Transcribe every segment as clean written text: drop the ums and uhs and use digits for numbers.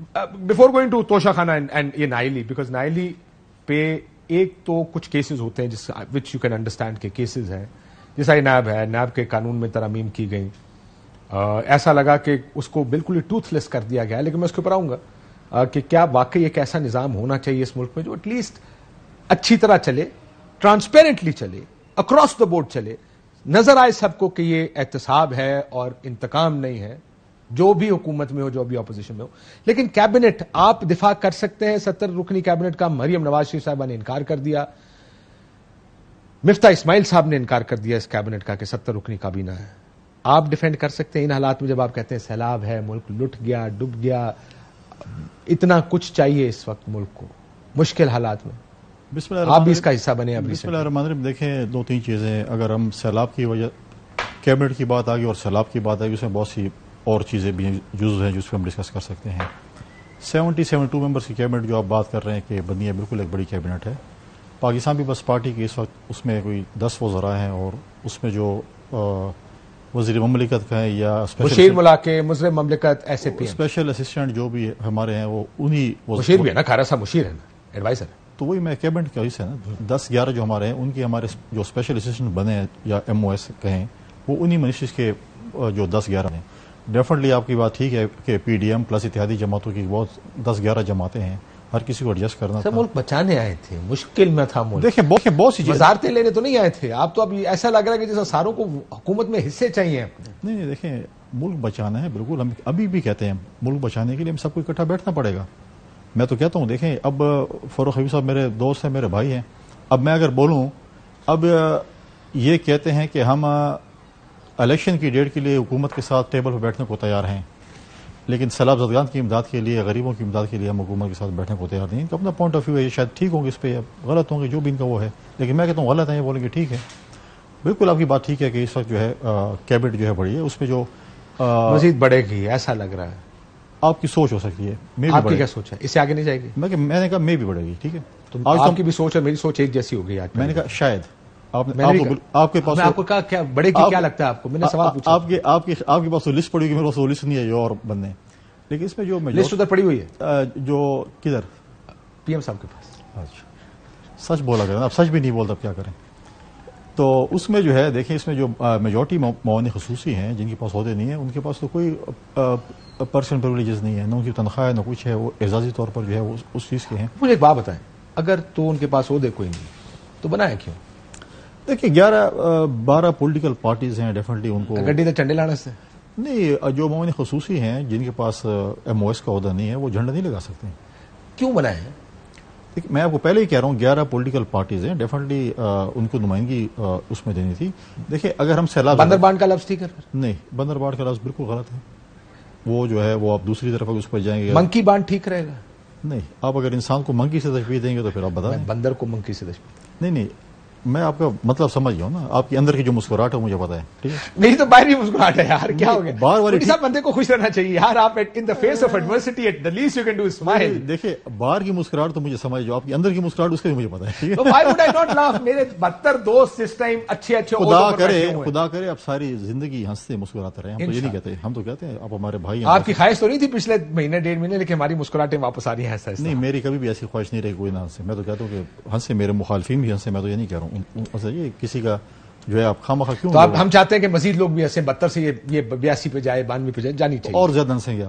Before going to توشہ خانہ and یہ نائلی، because نائلی پہ ایک تو کچھ کیسز ہوتے ہیں جس وچ یو کین انڈرسٹینڈ کے کیسز ہیں، جیسا یہ نیب ہے، نیب کے قانون میں ترامیم کی گئی، ایسا لگا کہ اس کو بالکل ہی ٹوتھ لیس کر دیا گیا، لیکن میں اس کے اوپر آؤں گا کہ کیا واقعی ایک ایسا نظام ہونا چاہیے اس ملک میں جو ایٹ لیسٹ اچھی طرح چلے، ٹرانسپیرنٹلی چلے، اکراس دا بورڈ چلے، نظر آئے سب کو کہ یہ احتساب ہے اور انتقام نہیں ہے، جو بھی حکومت میں ہو، جو بھی اپوزیشن میں ہو۔ لیکن کیبنٹ آپ دفاع کر سکتے ہیں 70 رکنی کیبنٹ کا، مریم نواز شریف صاحبہ نے انکار کر دیا، مفتاح اسماعیل صاحب نے انکار کر دیا اس کیبنٹ کا کہ 70 رکنی کابینہ ہے۔ آپ ڈیفینڈ کر سکتے ہیں ان حالات میں جب آپ کہتے ہیں سیلاب ہے، ملک لٹ گیا، ڈوب گیا، اتنا کچھ چاہیے اس وقت ملک کو مشکل حالات میں، بسم اللہ آپ بھی اس کا حصہ بنے؟ بسم اللہ الرحمن الرحیم۔ دیکھیں، دو تین چیزیں، اگر ہم سیلاب کی وجہ کیبنٹ کی بات آ گئی اور سیلاب کی بات آ گئی، اس میں بہت سی اور چیزیں بھی جزو ہیں جس پہ ہم ڈسکس کر سکتے ہیں۔ 72 ممبرس کی کیبنٹ جو آپ بات کر رہے ہیں کہ بنی ہے، بالکل ایک بڑی کیبنٹ ہے۔ پاکستان پیپلز پارٹی کی اس وقت اس میں کوئی 10 وزراء ہیں، اور اس میں جو وزیر مملکت کا ہے یا مشیر ملاقے، مظہر مملکت، S A P, special assistant جو بھی ہمارے ہیں وہ انہی مشیر بھی ہے نا، کھارا صاحب مشیر ہے نا، ایڈوائزر ہے۔ تو وہی میں کیبنٹ کا حصہ ہے نا، 10-11 جو ہمارے ہیں ان کی ہمارے جو اسپیشل اسسٹنٹ بنے ہیں یا ایم او ایس کہیں، وہ انہی منسٹریز کے جو 10-11 ہیں۔ ڈیفینیٹلی آپ کی بات ٹھیک ہے کہ پی ڈی ایم پلس اتحادی جماعتوں کی بہت 10-11 جماعتیں ہیں، ہر کسی کو ایڈجسٹ کرنا تھا۔ ملک بچانے آئے تھے، مشکل میں تھا ملک، دیکھیں بہت سی چیزیں، وزارتیں لینے تو نہیں آئے تھے آپ، تو اب ایسا لگ رہا ہے کہ جیسا ساروں کو حکومت میں حصے چاہیے اپنے۔ نہیں دیکھیں، ملک بچانا ہے، بالکل ہم ابھی بھی کہتے ہیں ملک بچانے کے لیے ہم سب کو اکٹھا بیٹھنا پڑے گا۔ میں تو کہتا ہوں، دیکھیں اب فاروق حبیب صاحب میرے دوست ہیں، میرے بھائی ہیں، اب میں اگر بولوں، اب یہ کہتے ہیں کہ ہم الیکشن کی ڈیٹ کے لیے حکومت کے ساتھ ٹیبل پہ بیٹھنے کو تیار ہیں، لیکن سیلاب زدگان کی امداد کے لیے، غریبوں کی امداد کے لیے ہم حکومت کے ساتھ بیٹھنے کو تیار نہیں۔ تو اپنا پوائنٹ آف ویو ہے، شاید ٹھیک ہوں گے، اس پہ غلط ہوں گے، جو بھی ان کا وہ ہے، لیکن میں کہتا ہوں غلط ہے، یہ بولیں گے ٹھیک ہے۔ بالکل آپ کی بات ٹھیک ہے کہ اس وقت جو ہے کیبنٹ جو ہے بڑی ہے، اس پہ جو مزید بڑھے گی ایسا لگ رہا ہے۔ آپ کی سوچ ہو سکتی ہے، آپ کی کیا سوچ ہے؟ اس سے آگے نہیں جائے گی؟ میں نے کہا میں بھی بڑھے گی، ٹھیک ہے، تو آپ کی بھی سوچ اور میری سوچ ایک جیسی ہو گئی آج۔ میں نے کہا شاید آپ کے پاس، میں آپ کو کہا کیا بڑے گی، کیا لگتا ہے آپ کو؟ میں نے سوال پوچھا۔ آپ کے پاس تو لسٹ پڑی ہوگی، میرے پاس وہ لسٹ نہیں ہے جو اور بندے ہیں، لیکن اس میں جو لسٹ ادھر پڑی ہوئی ہے، جو کدھر پی ایم صاحب کے پاس۔ اچھا، سچ بولا کریں، اب سچ بھی نہیں بولتا، اب کیا کریں؟ تو اس میں جو ہے دیکھیں، اس میں جو میجورٹی معاون خصوصی ہیں جن کے پاس عہدے نہیں ہیں، ان کے پاس تو کوئی پرسنل پریولیجز نہیں ہے، نہ ان کی تنخواہ ہے، نہ کچھ ہے، وہ اعزازی طور پر جو ہے وہ اس چیز کے ہیں۔ مجھے ایک بات بتائیں، اگر تو ان کے پاس عہدے کوئی نہیں تو بنایا کیوں؟ دیکھیں 11-12 پولیٹیکل پارٹیز ہیں، ڈیفینیٹلی ان کو گڈی تو چنڈے لانے سے نہیں، جو معاون خصوصی ہیں جن کے پاس ایم او ایس کا عہدہ نہیں ہے، وہ جھنڈا نہیں لگا سکتے۔ کیوں بنائے ہیں؟ میں آپ کو پہلے ہی کہہ رہا ہوں 11 پولیٹیکل پارٹیز ہیں، ڈیفینیٹلی ان کو نمائندگی اس میں دینی تھی۔ دیکھیں اگر ہم سیلاب بندر بانڈ کا لفظ ٹھیک ہے؟ نہیں، بندر بانڈ کا لفظ بالکل غلط ہے، وہ جو ہے وہ آپ دوسری طرف اس پر جائیں گے۔ منکی بانڈ ٹھیک رہے گا؟ نہیں، آپ اگر انسان کو منکی سے تشبیہ دیں گے تو پھر آپ بتائیں۔ بندر کو منکی سے تشبیہ نہیں، میں آپ کا مطلب سمجھ گیا ہوں نا، آپ کے اندر کی جو مسکراہٹ ہے مجھے پتا ہے، ٹھیک ہے؟ نہیں تو باہر بھی مسکراہٹ ہے یار، کیا ہو گیا؟ بار سب بندے کو خوش رہنا چاہیے یار، آپ in the face of adversity at the least you can do smile. دیکھیں باہر کی مسکراہٹ تو مجھے سمجھ، جو آپ کے اندر کی مسکراہٹ اس کا بھی مجھے پتا ہے، ٹھیک ہے؟ تو why would I not laugh؟ میرے 72 دوست اس ٹائم اچھے خدا کرے اب ساری زندگی ہنستے مسکراتے رہے، ہم تو یہ نہیں کہتے، ہم تو کہتے ہیں آپ ہمارے بھائی ہیں۔ آپ کی خواہش تو نہیں تھی پچھلے مہینے 1.5 مہینے، لیکن ہماری مسکراہٹیں واپس آ رہی ہیں ایسا؟ نہیں، میری کبھی بھی ایسی خواہش نہیں رہی کوئی نہ ہنسے، میں تو کہتا ہوں کہ ہنسے، میرے مخالفین بھی ہنسے، میں تو یہ نہیں کہہ رہا ہوں یہ کسی کا جو ہے آپ خواہ کیوں۔ تو ہم چاہتے ہیں کہ مزید لوگ بھی ہنسیں، 72 سے یہ 82 پہ جائے، 92 پہ جائے، جانی چاہیے۔ اور زیادہ ہنسیں گے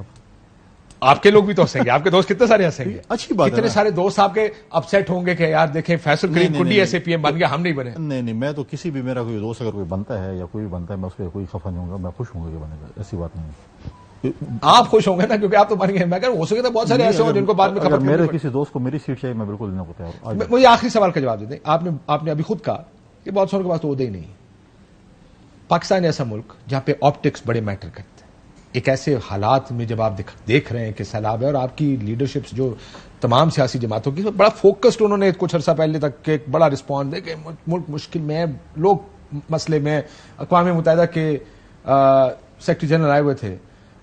آپ کے لوگ بھی تو ہنسیں گے، آپ کے دوست کتنے سارے ہنسیں گے؟ اچھی بات ہے، کتنے سارے دوست آپ کے اپسیٹ ہوں گے کہ یار دیکھیں فیصل کریم کنڈی ایسے پی ایم بن گیا، ہم نہیں بنے۔ نہیں، میں تو کسی بھی میرا کوئی دوست اگر کوئی بنتا ہے یا کوئی بھی بنتا ہے، میں اس پہ کوئی خفا نہیں ہوں گا، میں خوش ہوں گا کہ بنے گا، ایسی بات نہیں ہے۔ آپ خوش ہوں گے نا، کیونکہ آپ تو بن گئے، میں ہو سکے تو بہت سارے ایسے ہوں جن کو بعد میں خبر۔ میرے کسی دوست کو میری سیٹ چاہیے، میں بالکل نہیں ہوتا ہے۔ مجھے آخری سوال کا جواب دے دیں، آپ نے ابھی خود کہا کہ بہت ساروں کے پاس تو عہدے ہی نہیں۔ پاکستان ایسا ملک جہاں پہ آپٹکس بڑے میٹر کرتے ہیں، ایک ایسے حالات میں جب آپ دیکھ رہے ہیں کہ سیلاب ہے، اور آپ کی لیڈرشپس جو تمام سیاسی جماعتوں کی بڑا فوکسڈ، انہوں نے کچھ عرصہ پہلے تک ایک بڑا رسپانس دے کہ ملک مشکل میں ہے، لوگ مسئلے میں، اقوام متحدہ کے سیکرٹری جنرل آئے ہوئے تھے،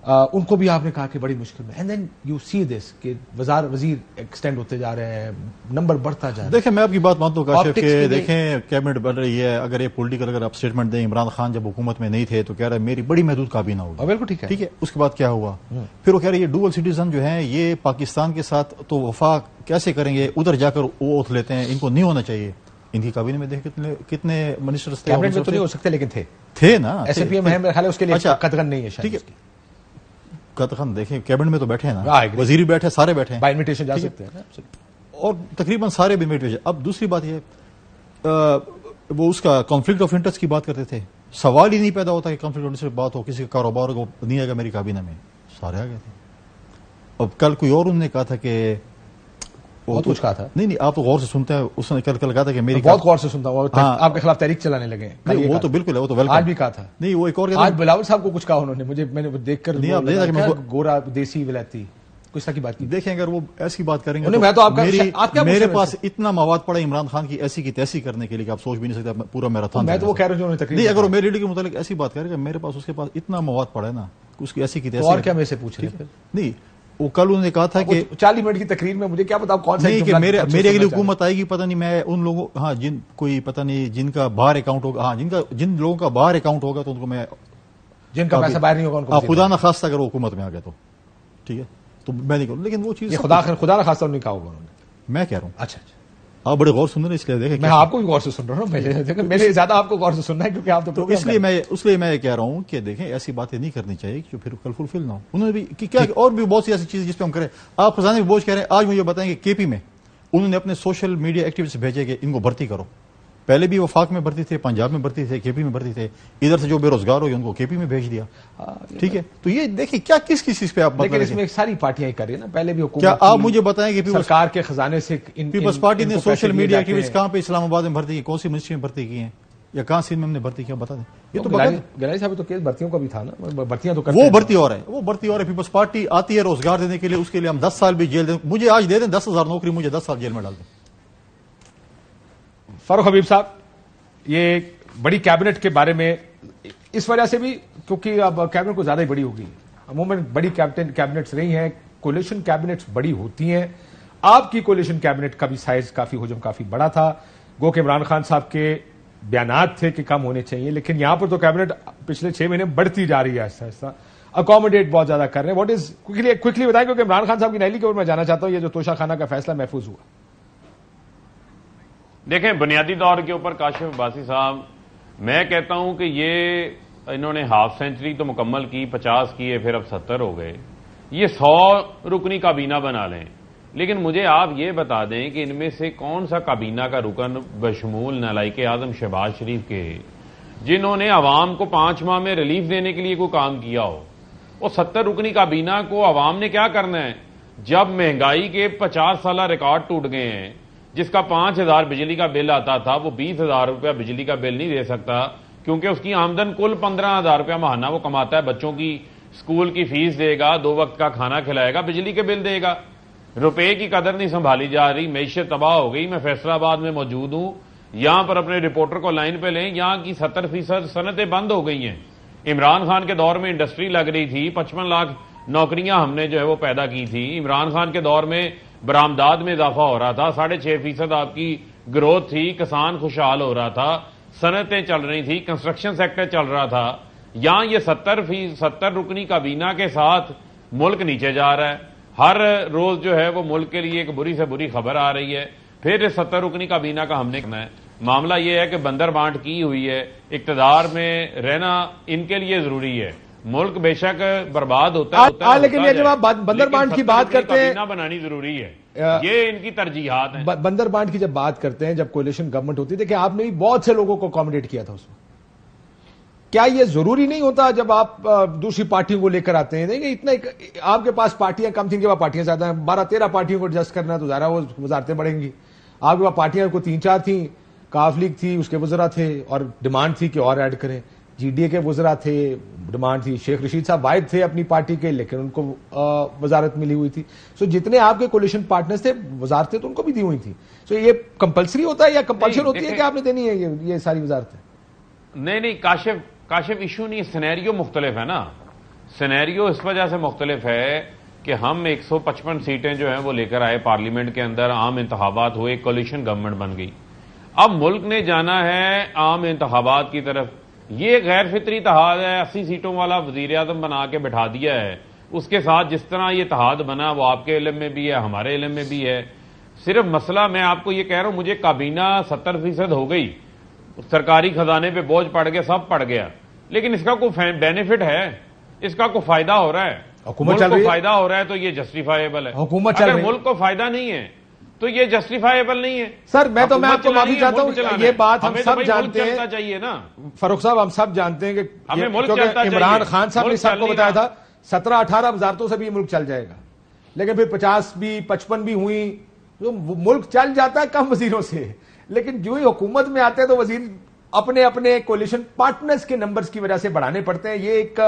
ان کو بھی آپ نے کہا کہ بڑی مشکل میں. اینڈ دین یو سی دس کہ وزیر ایکسٹینڈ ہوتے جا رہے ہیں, نمبر بڑھتا جا رہا ہے. دیکھیں میں آپ کی بات مانتا ہوں کاشف کہ دیکھیں کیبنٹ بن رہی ہے, اگر یہ پولیٹیکل اگر آپ اسٹیٹمنٹ دیں, عمران خان جب حکومت میں نہیں تھے تو کہہ رہے میری بڑی محدود کابینہ ہوگی. بالکل ٹھیک ہے, ٹھیک ہے. اس کے بعد کیا ہوا, پھر وہ کہہ رہے یہ ڈوول سٹیزن جو ہیں یہ پاکستان کے ساتھ تو وفاق کیسے کریں گے, ادھر جا کر وہ اوتھ لیتے ہیں, ان کو نہیں ہونا چاہیے. ان کی کابینہ میں دیکھیں کتنے منسٹرز تھے. کیبنٹ میں تو نہیں ہو سکتے لیکن تھے نا. ایس ایم پی ایم ہے میرے خیال ہے اس کے لیے قدغن نہیں ہے شاید. قدغن دیکھیں کیبنٹ میں تو بیٹھے ہیں نا, وزیر بھی بیٹھے, سارے بیٹھے ہیں, بائی انویٹیشن جا سکتے ہیں اور تقریباً سارے بھی انویٹیشن. اب دوسری بات یہ وہ اس کا کانفلکٹ آف انٹرسٹ کی بات کرتے تھے, سوال ہی نہیں پیدا ہوتا کہ کانفلکٹ آف انٹرسٹ بات ہو, کسی کا کاروبار کو نہیں آئے گا میری کابینہ میں, سارے آ گئے تھے. اب کل کوئی اور انہوں نے کہا تھا کہ بہت کچھ کہا تھا. نہیں آپ تو غور سے سنتے ہیں, اس نے کل کہا تھا کہ میری بہت غور سے سنتا ہوں, آپ کے خلاف تحریک چلانے لگے. وہ تو بالکل ہے, وہ تو ویلکم. آج بھی کہا تھا. نہیں وہ ایک اور آج بلاول صاحب کو کچھ کہا انہوں نے, میں نے دیکھ کر گورا دیسی ولایتی کچھ کی بات کی. دیکھیں اگر وہ ایسی بات کریں گے میں تو میرے پاس اتنا مواد پڑا عمران خان کی ایسی کی تیسی کرنے کے لیے کہ آپ سوچ بھی نہیں سکتے پورا میراتھن. میں تو وہ کہہ رہا ہوں نہیں, اگر وہ میری لیڈر کے متعلق ایسی بات کرے گا, میرے پاس اس کے پاس اتنا مواد پڑا ہے نا اس کی ایسی کی تیسی. اور کیا میں سے پوچھ رہے ہیں. نہیں وہ کل انہوں نے کہا تھا کہ 40 منٹ کی تقریر میں مجھے کیا پتا کون سا نہیں کہ میری اگلی حکومت آئے گی, پتہ نہیں میں ان لوگوں ہاں جن کوئی پتہ نہیں جن کا باہر اکاؤنٹ ہوگا, ہاں جن لوگوں کا باہر اکاؤنٹ ہوگا تو ان کو میں, جن کا پیسہ باہر نہیں ہوگا ان کو خدا نہ خواستہ اگر وہ حکومت میں آ گیا تو ٹھیک ہے تو میں نہیں کروں, لیکن وہ چیز خدا نہ خواستہ نہیں کہا ہوگا انہوں نے. میں کہہ رہا ہوں اچھا آپ بڑے غور سن رہے ہیں, اس لیے دیکھیں میں آپ کو بھی غور سے سن رہا ہوں, میرے زیادہ آپ کو غور سے سننا ہے کیونکہ آپ تو اس لیے میں کہہ رہا ہوں کہ دیکھیں ایسی باتیں نہیں کرنی چاہیے جو پھر کل فلفل نہ ہو. انہوں نے بھی کیا اور بھی بہت سی ایسی چیزیں جس پہ ہم کریں. آپ خزانے میں بوجھ کہہ رہے ہیں, آج مجھے بتائیں کہ کے پی میں انہوں نے اپنے سوشل میڈیا ایکٹیویسٹ بھیجے کہ ان کو بھرتی کرو. پہلے بھی وفاق میں بھرتی تھے, پنجاب میں بھرتی تھے, کے پی میں بھرتی تھے, ادھر سے جو بے روزگار ہوئے ان کو کے پی میں بھیج دیا. ٹھیک ہے, تو یہ دیکھیں کیا کس چیز پہ آپ لیکن اس میں ساری پارٹیاں کر رہی ہیں نا. پہلے بھی حکومت, کیا آپ مجھے بتائیں کہ سرکار کے خزانے سے پیپلز پارٹی نے سوشل میڈیا ایکٹیوسٹ کہاں پہ اسلام آباد میں بھرتی کی, کون سی منسٹری میں بھرتی کی ہیں, یا کہاں سندھ میں ہم نے بھرتی کیا بتا دیں. یہ تو گلانی صاحب تو کیس بھرتیوں کا بھی تھا نا, بھرتیاں تو وہ بھرتی اور ہے, وہ بھرتی اور ہے. پیپلز پارٹی آتی ہے روزگار دینے کے لیے, اس کے لیے ہم 10 سال بھی جیل دیں, مجھے آج دے دیں 10,000 نوکری, مجھے 10 سال جیل میں ڈال دیں. فاروق حبیب صاحب یہ بڑی کیبنٹ کے بارے میں اس وجہ سے بھی کیونکہ اب کیبنٹ کو زیادہ ہی بڑی ہوگی. عموماً بڑی کیبنٹس رہی ہیں, کولیشن کیبنٹس بڑی ہوتی ہیں. آپ کی کولیشن کیبنٹ کا بھی سائز کافی حجم کافی بڑا تھا. گو کہ عمران خان صاحب کے بیانات تھے کہ کم ہونے چاہیے, لیکن یہاں پر تو کیبنٹ پچھلے 6 مہینے بڑھتی جا رہی ہے آہستہ آہستہ, اکوموڈیٹ بہت زیادہ کر رہے ہیں. واٹ از کوئکلی بتائیں کیونکہ عمران خان صاحب کی نیلی کے اوپر میں جانا چاہتا ہوں, یہ جو توشہ خانہ کا فیصلہ محفوظ ہوا. دیکھیں بنیادی طور کے اوپر کاشف عباسی صاحب, میں کہتا ہوں کہ یہ انہوں نے ہاف سینچری تو مکمل کی, 50 کیے, پھر اب 70 ہو گئے. یہ 100 رکنی کابینہ بنا لیں, لیکن مجھے آپ یہ بتا دیں کہ ان میں سے کون سا کابینہ کا رکن بشمول نالائق اعظم شہباز شریف کے جنہوں نے عوام کو 5 ماہ میں ریلیف دینے کے لیے کوئی کام کیا ہو. وہ 70 رکنی کابینہ کو عوام نے کیا کرنا ہے جب مہنگائی کے 50 سالہ ریکارڈ ٹوٹ گئے ہیں, جس کا 5,000 بجلی کا بل آتا تھا وہ 20,000 روپیہ بجلی کا بل نہیں دے سکتا کیونکہ اس کی آمدن کل 15,000 روپیہ ماہانہ وہ کماتا ہے. بچوں کی اسکول کی فیس دے گا, 2 وقت کا کھانا کھلائے گا, بجلی کے بل دے گا. روپے کی قدر نہیں سنبھالی جا رہی, معیشت تباہ ہو گئی. میں فیصل آباد میں موجود ہوں, یہاں پر اپنے رپورٹر کو لائن پہ لیں, یہاں کی 70% صنعتیں بند ہو گئی ہیں. عمران خان کے دور میں انڈسٹری لگ رہی تھی, 55 لاکھ نوکریاں ہم نے جو ہے وہ پیدا کی تھی. عمران خان کے دور میں برآمدات میں اضافہ ہو رہا تھا, 6.5% آپ کی گروتھ تھی, کسان خوشحال ہو رہا تھا, صنعتیں چل رہی تھی, کنسٹرکشن سیکٹر چل رہا تھا. یہاں یہ 70 رکنی کابینہ کے ساتھ ملک نیچے جا رہا ہے. ہر روز جو ہے وہ ملک کے لیے ایک بری سے بری خبر آ رہی ہے. پھر 70 رکنی کابینہ کا ہم نے کرنا ہے. معاملہ یہ ہے کہ بندر بانٹ کی ہوئی ہے, اقتدار میں رہنا ان کے لیے ضروری ہے. ملک بے شک برباد ہوتا ہے, لیکن یہ جب آپ بندر بانٹ کی بات کرتے ہیں, کابینہ بنانی ضروری ہے. یہ ان کی ترجیحات ہیں. بندر بانٹ کی جب بات کرتے ہیں, جب کولیشن گورنمنٹ ہوتی ہے کہ آپ نے بھی بہت سے لوگوں کو اکوموڈیٹ کیا تھا اس میں, کیا یہ ضروری نہیں ہوتا جب آپ دوسری پارٹیوں کو لے کر آتے ہیں؟ دیکھیں اتنا آپ کے پاس پارٹیاں کم تھیں کہ پارٹیاں زیادہ ہیں, 12-13 پارٹیوں کو ایڈجسٹ کرنا تو ظاہر وہ وزارتیں بڑھیں گی. آپ کے پاس پارٹیاں کو 3-4 تھیں, کاف لیگ تھی, اس کے وزراء تھے, اور ڈیمانڈ تھی کہ اور ایڈ کریں. جی ڈی اے کے وزراء تھے, ڈیمانڈ تھی. شیخ رشید صاحب واحد تھے اپنی پارٹی کے, لیکن ان کو وزارت ملی ہوئی تھی. سو جتنے آپ کے کولیشن پارٹنرز تھے وزارتیں تو ان کو بھی دی ہوئی تھی. سو یہ کمپلسری ہوتا ہے یا کمپلشن ہوتی ہے کہ آپ نے دینی ہے یہ ساری وزارتیں؟ نہیں, کاشف ایشو نہیں, سینیریو مختلف ہے نا. سینیریو اس وجہ سے مختلف ہے کہ ہم 155 سیٹیں جو ہیں وہ لے کر آئے پارلیمنٹ کے اندر، عام انتخابات ہوئے، کولیشن گورنمنٹ بن گئی. اب ملک نے جانا ہے عام انتخابات کی طرف. یہ غیر فطری اتحاد ہے، 80 سیٹوں والا وزیر اعظم بنا کے بٹھا دیا ہے. اس کے ساتھ جس طرح یہ اتحاد بنا وہ آپ کے علم میں بھی ہے، ہمارے علم میں بھی ہے. صرف مسئلہ میں آپ کو یہ کہہ رہا ہوں، مجھے کابینہ 70% ہو گئی، سرکاری خزانے پہ بوجھ پڑ گیا، سب پڑ گیا، لیکن اس کا کوئی بینیفٹ ہے؟ اس کا کوئی فائدہ ہو رہا ہے؟ حکومت ملک کو فائدہ ہو رہا ہے تو یہ جسٹیفائیبل ہے. حکومت چل اگر رہی ہے. ملک کو فائدہ نہیں ہے تو یہ جسٹیفائیبل نہیں ہے. سر میں آپ حکومت کو معافی چلانی ہے، چاہتا ملک ہوں، چلانا یہ ہے. بات ہم ہمیں تو سب بھائی جانتے ملک ہیں. چلتا چاہیے نا. فاروق صاحب ہم سب جانتے ہیں کہ ہمیں ملک چلتا کیونکہ چاہیے. عمران خان صاحب نے ملک سب کو چل بتایا نہیں تھا 17-18 وزارتوں سے بھی یہ ملک چل جائے گا، لیکن پھر 50 بھی 55 بھی ہوئی. ملک چل جاتا ہے کم وزیروں سے، لیکن جو ہی حکومت میں آتے ہیں تو وزیر اپنے اپنے کولیشن پارٹنرز کے نمبرز کی وجہ سے بڑھانے پڑتے ہیں. یہ ایک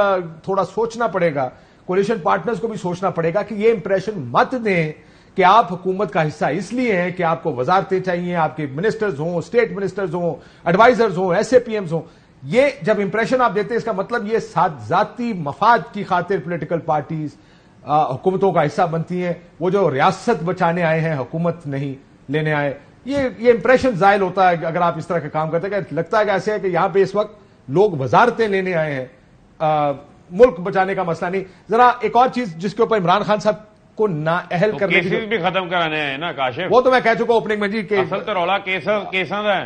تھوڑا سوچنا پڑے گا، کولیشن پارٹنرز کو بھی سوچنا پڑے گا کہ یہ امپریشن مت دیں کہ آپ حکومت کا حصہ اس لیے ہیں کہ آپ کو وزارتیں چاہیے، آپ کے منسٹرز ہوں، اسٹیٹ منسٹرز ہوں، ایڈوائزرز ہوں، ایس اے پی ایمز ہوں. یہ جب امپریشن آپ دیتے ہیں اس کا مطلب یہ ذاتی مفاد کی خاطر پولیٹیکل پارٹیز حکومتوں کا حصہ بنتی ہیں. وہ جو ریاست بچانے آئے ہیں، حکومت نہیں لینے آئے، یہ امپریشن زائل ہوتا ہے اگر آپ اس طرح کا کام کرتے ہیں. کہ لگتا ہے کہ ایسے ہے کہ یہاں پہ اس وقت لوگ وزارتیں لینے آئے ہیں، ملک بچانے کا مسئلہ نہیں. ذرا ایک اور چیز جس کے اوپر عمران خان صاحب کو نااہل کرنے کی، کیسز بھی ختم کرانے ہیں نا کاشف. وہ تو میں کہہ چکا اوپننگ میں جی کہ اصل تو رولا کیسز ہے.